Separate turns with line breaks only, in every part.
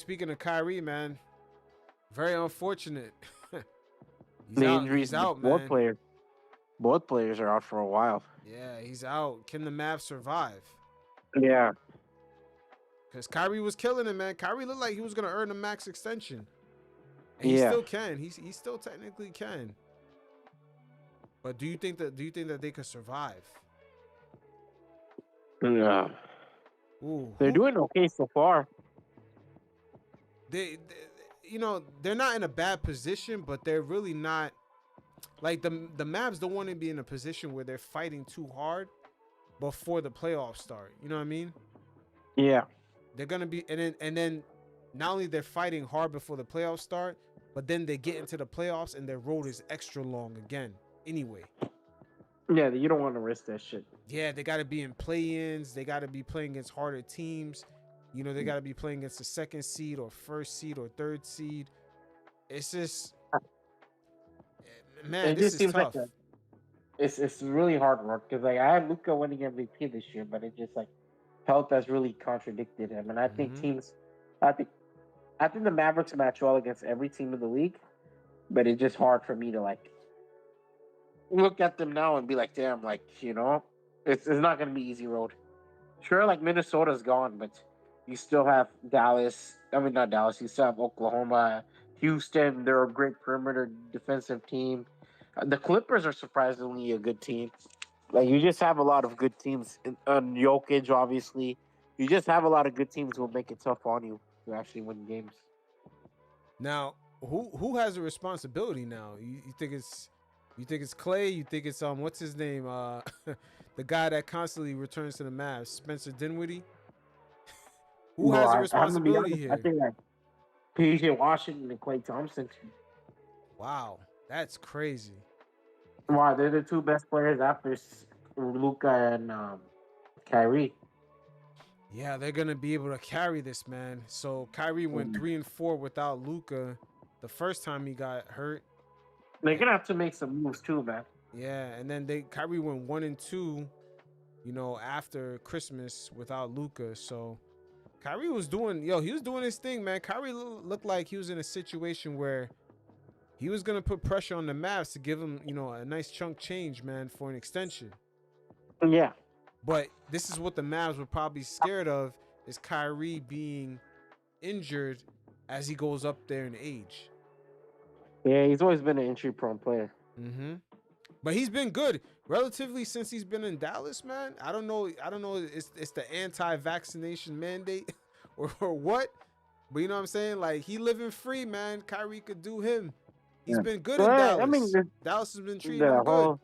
Speaking of Kyrie, man, very unfortunate.
The
He's
injuries,
out, man.
both players are out for a while.
Yeah, he's out. Can the Mavs survive?
Yeah,
Because Kyrie was killing it, man. Kyrie looked like he was gonna earn a max extension, and he
yeah.
still can. He still technically can. But do you think that they could survive?
Yeah.
Ooh,
They're doing okay so far.
they're not in a bad position, but they're really not like the Mavs don't want to be in a position where they're fighting too hard before the playoffs start. You know what I mean?
Yeah,
They're gonna be and then not only they're fighting hard before the playoffs start, but then they get into the playoffs and their road is extra long again. Anyway,
yeah. You don't want to risk that shit.
yeah, they got to be in play-ins. They got to be playing against harder teams. They got to be playing against the second seed or first seed or third seed. It's just, man,
It
this
just
is
seems like
tough.
it's really hard work because like I had Luca winning MVP this year, but it just like health has really contradicted him, and I think
Hmm.
I think I think the Mavericks match well against every team in the league, but it's just hard for me to like look at them now and be like, damn, like it's not gonna be easy road. Sure, like Minnesota's gone, but you still have Dallas. I mean, not Dallas. You still have Oklahoma, Houston. They're a great perimeter defensive team. The Clippers are surprisingly a good team. Like you just have a lot of good teams. And Jokic, obviously, you just have a lot of good teams who will make it tough on you to actually win games.
Now, who has the responsibility now? You think it's Clay? You think it's what's his name? The guy that constantly returns to the Mavs, Spencer Dinwiddie. Who
Bro,
has the
I'm gonna be
responsibility
honest. I
here?
think like PJ Washington and Clay Thompson.
Wow, that's crazy.
Wow, they're the two best players after Luca and Kyrie.
Yeah, they're gonna be able to carry this, man. So Kyrie went
Mm.
3-4 without Luca the first time he got hurt.
They're
And
gonna have to make some moves too, man.
yeah, and then Kyrie went 1-2, after Christmas without Luca. So Kyrie was he was doing his thing, man. Kyrie looked like he was in a situation where he was gonna put pressure on the Mavs to give him, a nice chunk change, man, for an extension.
Yeah,
But this is what the Mavs were probably scared of: is Kyrie being injured as he goes up there in age.
yeah, he's always been an injury-prone player.
Mm-hmm. But he's been good relatively since he's been in Dallas, man. I don't know. I don't know. It's the anti-vaccination mandate or what. But you know what I'm saying? Like he living free, man. Kyrie could do him. He's
Yeah.
been good in
Well, I mean,
Dallas. Dallas has been treating
the
him good.
whole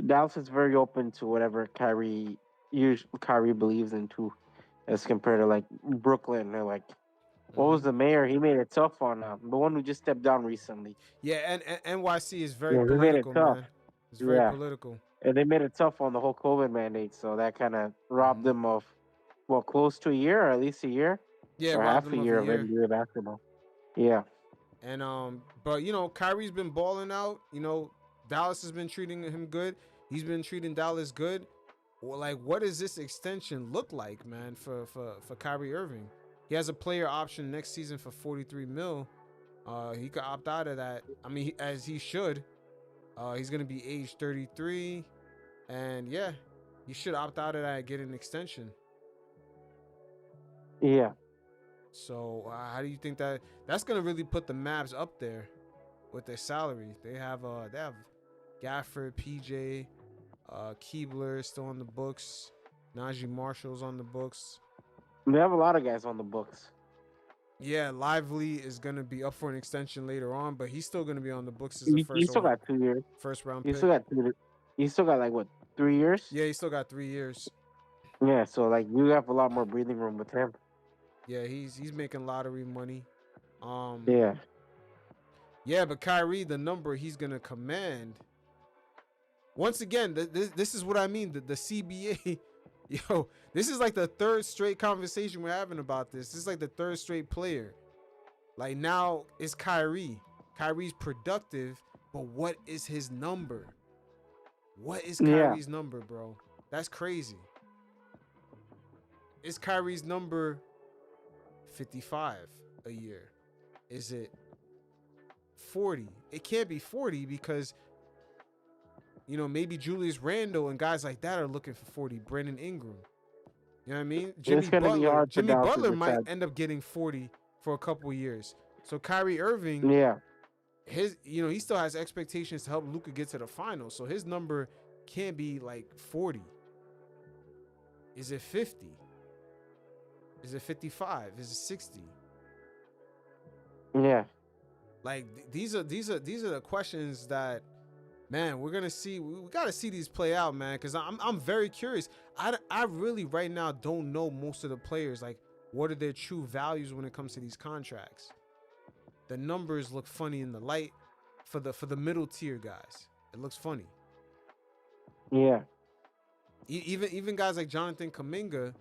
Dallas is very open to whatever Kyrie believes in too, as compared to like Brooklyn. They're like, what was
Hmm.
the mayor? He made it tough on the one who just stepped down recently.
Yeah, and NYC is very
Yeah, he made it
political,
tough.
man. It's very
Yeah,
political.
and they made it tough on the whole COVID mandate, so that kind of robbed
Hmm.
them of close to a year, or at least a year,
Yeah,
or
robbed
half a
him of a
year of
year.
NBA basketball. Yeah,
And but Kyrie's been balling out. Dallas has been treating him good. He's been treating Dallas good. Well, like, what does this extension look like, man, for Kyrie Irving? He has a player option next season for 43 mil. He could opt out of that. I mean, as he should. He's gonna be age 33, and yeah, he should opt out of that and get an extension.
yeah,
So how do you think that's gonna really put the Mavs up there with their salary? They have Gafford, PJ, Keebler still on the books. Najee Marshall's on the books.
they have a lot of guys on the books.
Yeah, Lively is gonna be up for an extension later on, but he's still gonna be on the books as a
You still got 2 years.
first round
You
pick.
still got two. You still got like what 3 years?
Yeah, he still got 3 years.
Yeah, so like you have a lot more breathing room with him.
Yeah, he's making lottery money. Um,
Yeah,
yeah, but Kyrie, the number he's gonna command. Once again, this is what I mean. The CBA, yo, this is like the third straight conversation we're having about this. This is like the third straight player. Like now it's Kyrie. Kyrie's productive, but what is his number? What is
yeah.
Kyrie's number, bro? That's crazy. Is Kyrie's number 55 a year? Is it 40? It can't be 40 because, maybe Julius Randle and guys like that are looking for 40. Brandon Ingram. You know what I mean?
It's going to be hard for
Jimmy
Dallas to
Butler might
decide.
end up getting 40 for a couple of years. So Kyrie Irving,
Yeah.
he still has expectations to help Luka get to the finals. So his number can't be like 40. Is it 50? Is it 55? Is it 60?
Yeah.
Like these are the questions that, man, we're gonna see. We gotta see these play out, man, because I'm very curious. I really right now don't know most of the players. Like, what are their true values when it comes to these contracts? The numbers look funny in the light for the middle tier guys. It looks funny.
Yeah.
Even guys like Jonathan Kuminga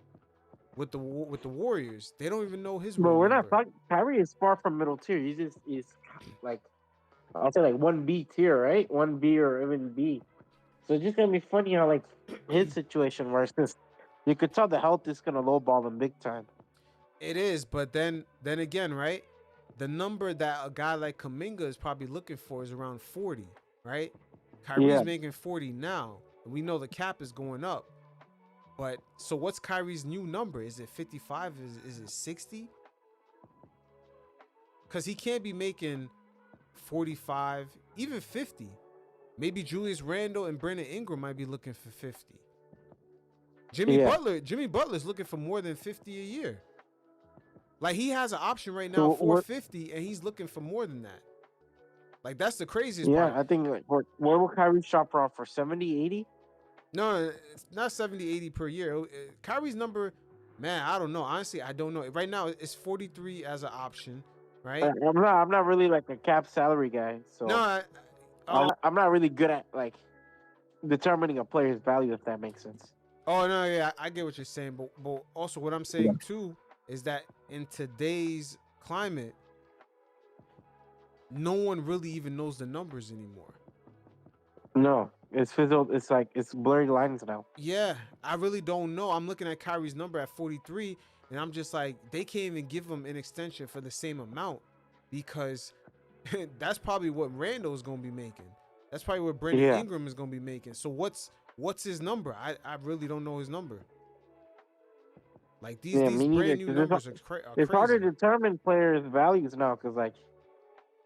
with the Warriors, they don't even know his
But
real
we're
number.
not talking. Kyrie is far from middle tier. He's like, I'll say like 1B tier, right? 1B or even B. So it's just gonna be funny how like his situation where it's just you could tell the health is gonna lowball him big time.
It is, but then again, right? The number that a guy like Kuminga is probably looking for is around 40, right? Kyrie's making 40 now. And we know the cap is going up. But so what's Kyrie's new number? Is it 55? Is it 60? Because he can't be making 45, even 50. Maybe Julius Randle and Brandon Ingram might be looking for 50. Jimmy Butler's looking for more than 50 a year. Like, he has an option right now for 50, and he's looking for more than that. Like, that's the craziest part.
Yeah, I think like, where will Kyrie shop around for 70, 80?
No, it's not 70, 80 per year. Kyrie's number, man, I don't know. Honestly, I don't know. Right now, it's 43 as an option, right?
I'm not really like a cap salary guy, so
No,
I'm not really good at like determining a player's value, if that makes sense.
oh no, yeah, I get what you're saying, but also what I'm saying too is that in today's climate, no one really even knows the numbers anymore.
No, it's fizzled. It's like it's blurry lines now.
Yeah, I really don't know. I'm looking at Kyrie's number at 43, and I'm just like, they can't even give him an extension for the same amount because that's probably what Randall's gonna be making. That's probably what Brandon Ingram is gonna be making. So what's his number? I really don't know his number. Like these brand new numbers are crazy.
It's hard to determine players' values now because like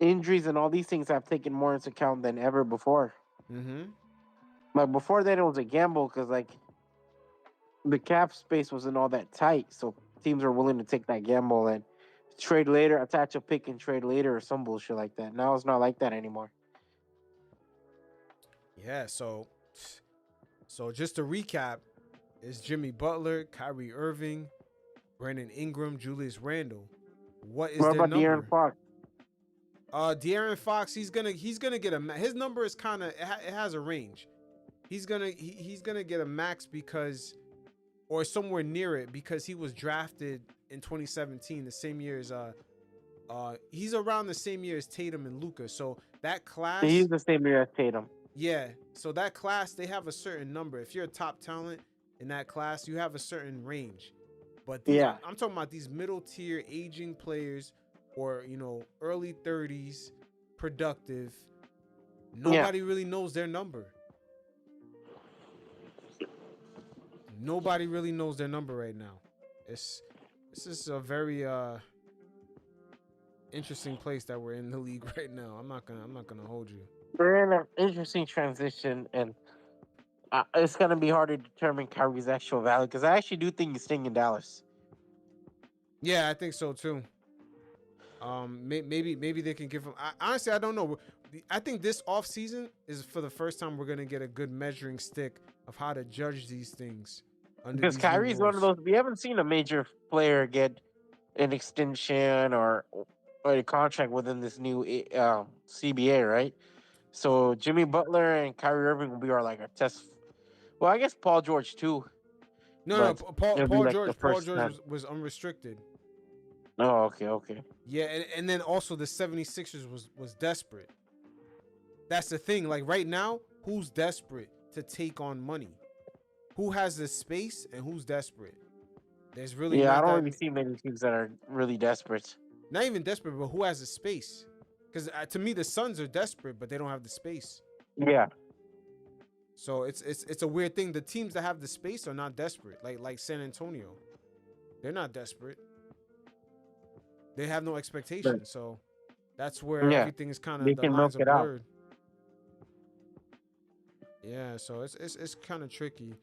injuries and all these things have taken more into account than ever before.
Mm-hmm.
Like before that, it was a gamble because like the cap space wasn't all that tight, so teams are willing to take that gamble and trade later, attach a pick and trade later or some bullshit like that. Now it's not like that anymore.
Yeah, so just to recap, it's Jimmy Butler, Kyrie Irving, Brandon Ingram, Julius Randle. What is their number?
De'Aaron Fox?
De'Aaron Fox, he's gonna get his number is kind of, it has a range. He's gonna get a max because, or somewhere near it, because he was drafted in 2017, the same year as he's around the same year as Tatum and Luka. So that class,
he's the same year as Tatum.
Yeah, so that class, they have a certain number. If you're a top talent in that class, you have a certain range. But I'm talking about these middle tier aging players, or early 30s, productive. Nobody really knows their number. Nobody really knows their number right now. This is a very interesting place that we're in the league right now. I'm not gonna hold you.
We're in an interesting transition, and it's gonna be hard to determine Kyrie's actual value because I actually do think he's staying in Dallas.
Yeah, I think so too. Maybe they can give him. Honestly, I don't know. I think this offseason is for the first time we're gonna get a good measuring stick of how to judge these things.
Because Kyrie's one of those. We haven't seen a major player get an extension or a contract within this new CBA, right? So Jimmy Butler and Kyrie Irving will be our test. Well, I guess Paul George too.
No, Paul George was unrestricted.
Oh, okay.
Yeah, and then also the 76ers was desperate. That's the thing. Like right now, who's desperate to take on money? Who has the space and who's desperate? There's really
Yeah, I
not
don't
that.
really see many teams that are really desperate.
Not even desperate, but who has the space? Because to me, the Suns are desperate, but they don't have the space.
Yeah,
So it's a weird thing. The teams that have the space are not desperate. Like San Antonio, they're not desperate. They have no
but
expectations. So that's where
yeah,
everything is kind
they
of, the
can milk
lines are
it out.
blurred. Yeah, so it's kind of tricky.